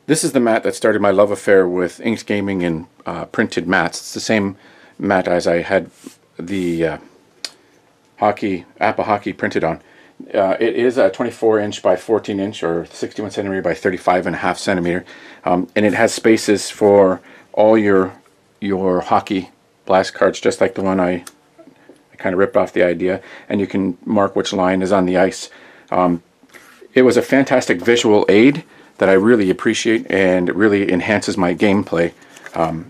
This is the mat that started my love affair with inked gaming and printed mats. It's the same mat as I had the Appa Hockey printed on. It is a 24 inch by 14 inch or 61 centimeter by 35.5 centimeter, and it has spaces for all your hockey blast cards, just like the one I kind of ripped off the idea, and you can mark which line is on the ice. It was a fantastic visual aid that I really appreciate, and it really enhances my gameplay.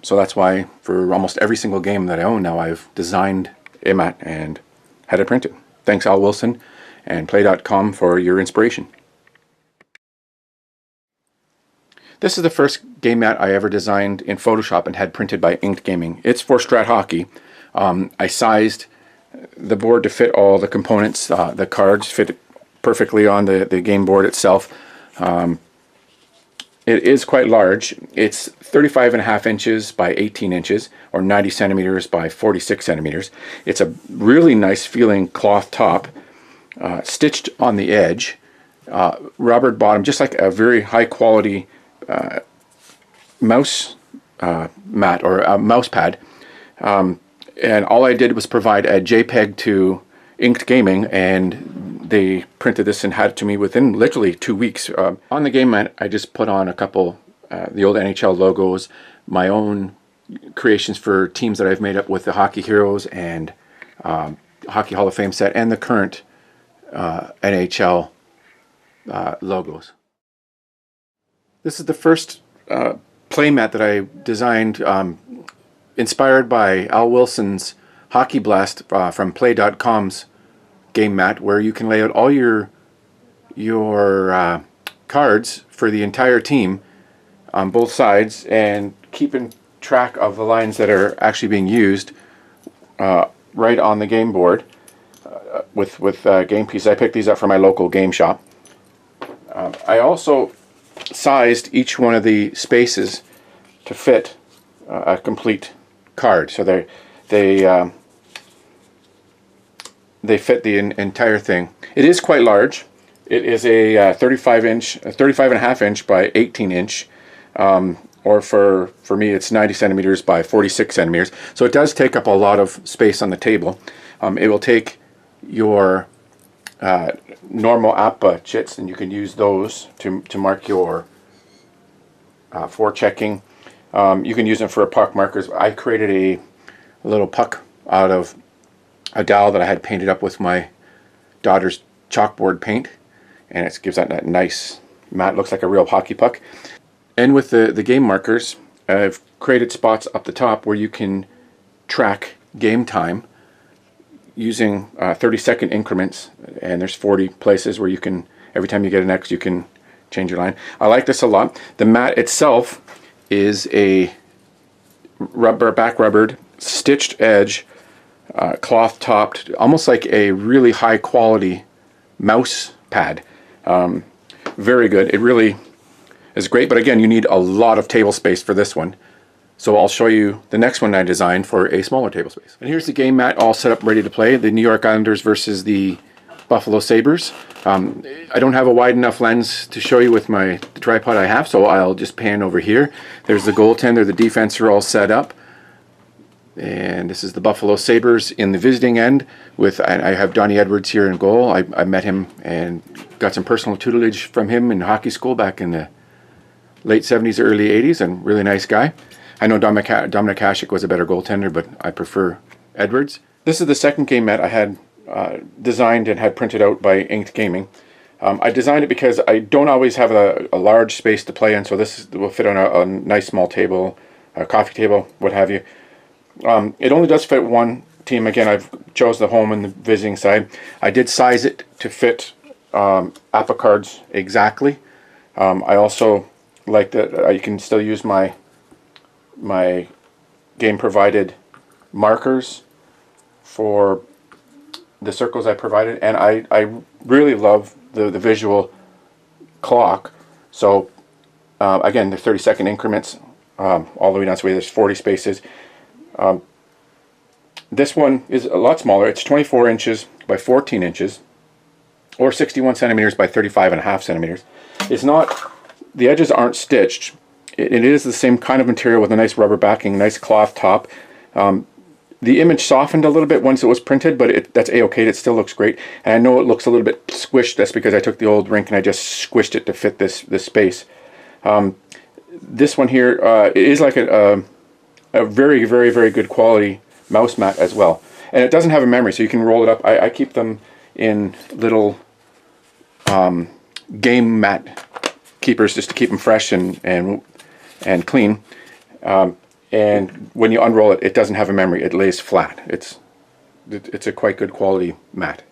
So that's why for almost every single game that I own now, I've designed a mat and had it printed. Thanks Al Wilson and Play.com for your inspiration. This is the first game mat I ever designed in Photoshop and had printed by Inked Gaming. It's for Strat-o-Matic. I sized the board to fit all the components. The cards fit perfectly on the game board itself. It is quite large. It's 35.5 inches by 18 inches, or 90 centimeters by 46 centimeters. It's a really nice feeling cloth top, stitched on the edge, rubber bottom, just like a very high quality mouse mat or a mouse pad. And all I did was provide a JPEG to Inked Gaming, and they printed this and had it to me within literally 2 weeks. On the game mat, I just put on a couple the old NHL logos, my own creations for teams that I've made up with the Hockey Heroes and Hockey Hall of Fame set, and the current NHL logos. This is the first play mat that I designed, inspired by Al Wilson's Hockey Blast from Play.com's game mat, where you can lay out all your cards for the entire team on both sides and keeping track of the lines that are actually being used right on the game board with game pieces. I picked these up from my local game shop. I also sized each one of the spaces to fit a complete card, so they fit the entire thing. It is quite large. It is a 35.5 inch by 18 inch, or for me it's 90 centimeters by 46 centimeters. So it does take up a lot of space on the table. It will take your normal Appa chits, and you can use those to mark your forechecking. You can use them for puck markers. I created a little puck out of a dowel that I had painted up with my daughter's chalkboard paint, and it gives that nice mat. Looks like a real hockey puck. And with the game markers, I've created spots up the top where you can track game time using 30-second increments, and there's 40 places where you can, every time you get an X, you can change your line. I like this a lot. The mat itself is a back rubbered, stitched edge, cloth topped, almost like a really high quality mouse pad. Very good. It really is great, but again, you need a lot of table space for this one. So I'll show you the next one I designed for a smaller table space. And here's the game mat all set up ready to play. The New York Islanders versus the Buffalo Sabres. I don't have a wide enough lens to show you with the tripod I have, so I'll just pan over here. There's the goaltender, the defense are all set up. And this is the Buffalo Sabres in the visiting end. I have Donnie Edwards here in goal. I met him and got some personal tutelage from him in hockey school back in the late 70s, early 80s, and really nice guy. I know Dominic Hasek was a better goaltender, but I prefer Edwards. This is the second game mat I had designed and had printed out by Inked Gaming. I designed it because I don't always have a large space to play in, so this will fit on a nice small table, a coffee table, what have you. It only does fit one team. Again, I've chose the home and the visiting side. I did size it to fit Appa cards exactly. I also like that you can still use my game provided markers for the circles I provided, and I really love the visual clock. So again, the 30-second increments all the way down, so there's 40 spaces. This one is a lot smaller. It's 24 inches by 14 inches, or 61 centimeters by 35.5 centimeters. It's not the edges aren't stitched. It is the same kind of material with a nice rubber backing, nice cloth top. The image softened a little bit once it was printed, but that's a-okay. It still looks great. And I know it looks a little bit squished. That's because I took the old rink and I just squished it to fit this space. This one here it is like a very, very, very good quality mouse mat as well. And it doesn't have a memory, so you can roll it up. I keep them in little game mat keepers just to keep them fresh and clean. And when you unroll it, it doesn't have a memory. It lays flat. It's a quite good quality mat.